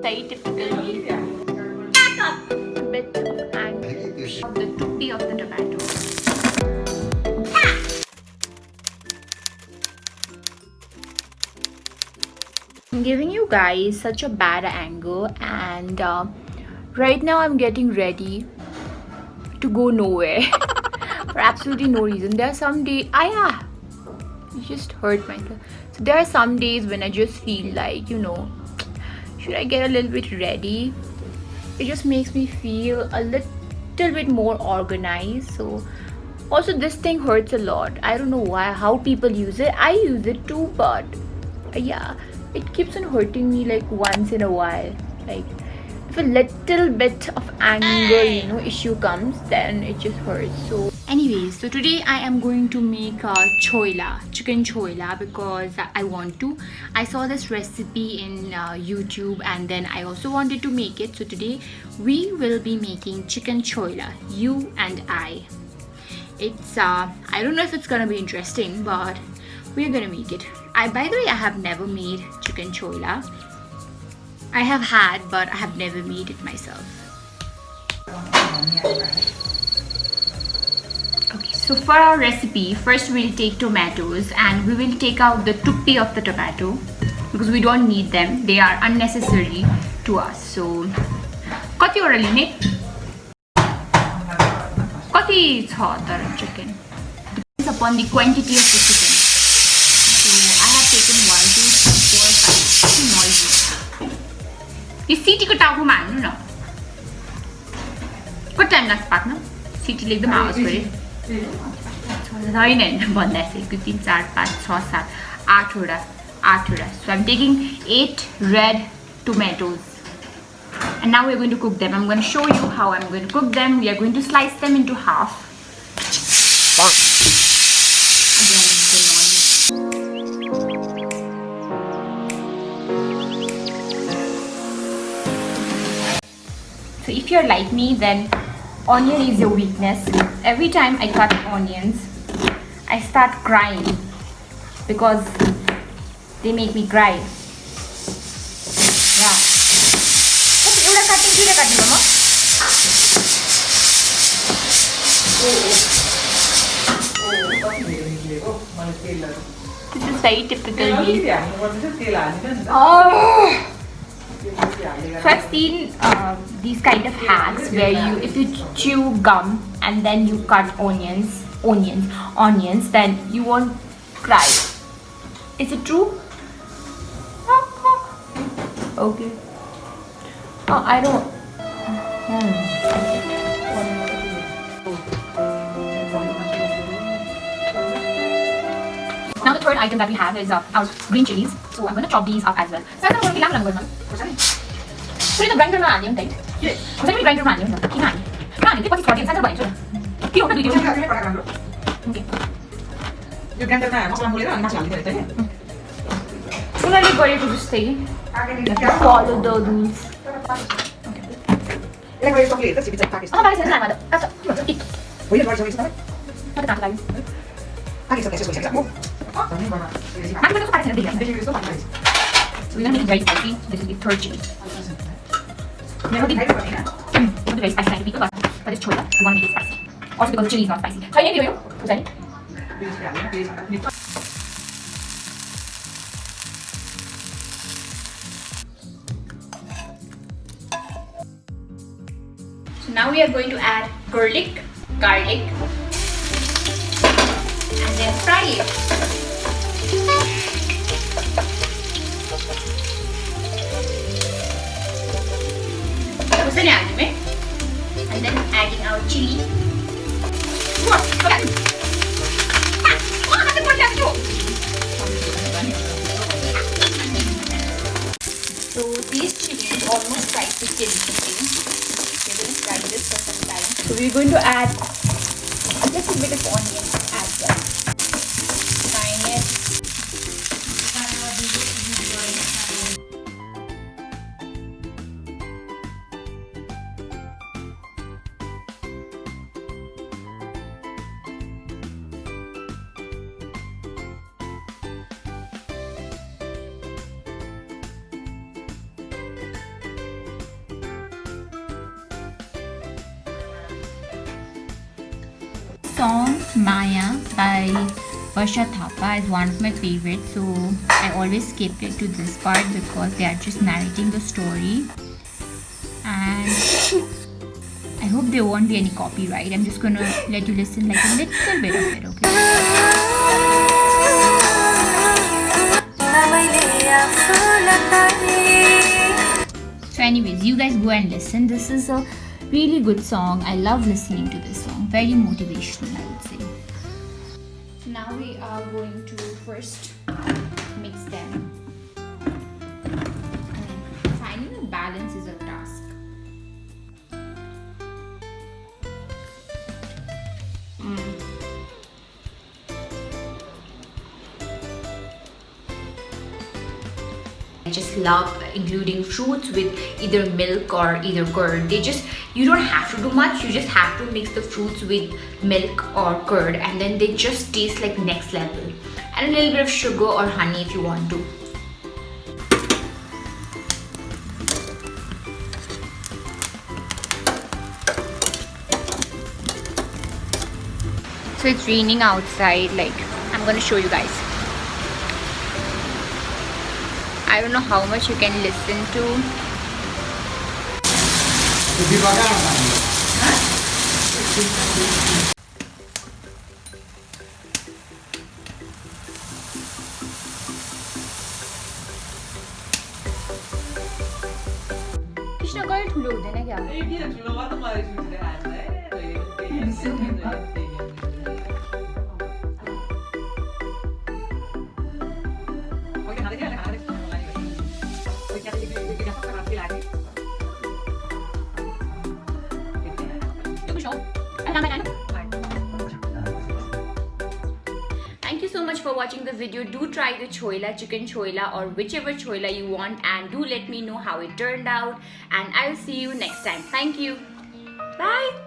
very typical me. A bit of angle of the tutti of the tomato. I'm giving you guys such a bad angle, and right now I'm getting ready to go nowhere for absolutely no reason. There are some days, it just hurt myself. So there are some days when I just feel like, should I get a little bit ready? It just makes me feel a little bit more organized. So also this thing hurts a lot. I don't know how people use it. I use it too, but yeah, it keeps on hurting me like once in a while. Like if a little bit of anger issue comes, then it just hurts. So anyways, so today I am going to make choila, chicken choila, because I want to. I saw this recipe in YouTube, and then I also wanted to make it. So today we will be making chicken choila, you and I. It's I don't know if it's gonna be interesting, but we're gonna make it. By the way, I have never made chicken choila. I have had, but I have never made it myself. Okay, so for our recipe, first we'll take tomatoes and we will take out the tutti of the tomato because we don't need them. They are unnecessary to us. So, kati orally ne? Kati cha tara chicken. Depends upon the quantity of the chicken. So I have taken 1, 2, 3, 4, 5. Noisy. This city ko tau manu na. What time लाग्छ पाक्न? सिटीले एकदम आवाज गरे. छैन भन्दैछ 3 4 5 6 7 8 वटा. So I'm taking 8 red tomatoes. And now we're going to cook them. I'm going to show you how I'm going to cook them. We are going to slice them into half. So if you're like me, then onion is your weakness. Every time I cut onions, I start crying because they make me cry. Yeah. This is very typical me. Oh. So I've seen these kind of hacks where if you chew gum and then you cut onions, then you won't cry. Is it true? Okay. Oh, I don't. Now the third item that we have is our green chilies. So I'm going to chop these up as well. So I'm going to kilang lang gawin. Put in the grinder na onion, right? Yes. Put in the grinder na onion. Kina onion. Kina onion. What's it called? Saan ba ito? Kino ka dito? Okay. Yung grinder na, mas lang muli na, mas lang dito ito. Unali गरेको जस्तै. Follow the rules. Ilang ba yung chocolate? Kasi pizza pakis. Ano ba yung sinasabi? Kaso, it. Uy, ano ba yung chocolate? Ano ka tayo? Pakis ang tesis ko siya mo. Bakit ba ito sa pakis na bigyan? So we're gonna make it very spicy. This is the third chili. Meron din. Ito very spicy na ito but it's choila. We want to make it spicy. Also because the chili is not spicy. So yun yung Usani? So now we are going to add garlic, and then fry it. And then adding our chili. So these chilies almost fried to chili chicken. We're going to fry this for some time. So we're going to add a little bit of onion as well. Frying it. song Maya by Varsha Thapa is one of my favorites, so I always skip it to this part because they are just narrating the story. And I hope there won't be any copyright. I'm just gonna let you listen like a little bit of it, okay? So anyways, you guys go and listen. This is a really good song. I love listening to this song. Very motivational, I would say. So now we are going to first mix them. And finding a balance is a task. I just love including fruits with either milk or either curd. You don't have to do much, you just have to mix the fruits with milk or curd, and then they just taste like next level. And a little bit of sugar or honey if you want to. So it's raining outside, like I'm gonna show you guys. I don't know how much you can listen to. Krishna कहिले ठुलो हुँदैन क्या? Thank you so much for watching the video. Do try the choila, chicken choila, or whichever choila you want, and do let me know how it turned out, and I'll see you next time. Thank you. Bye.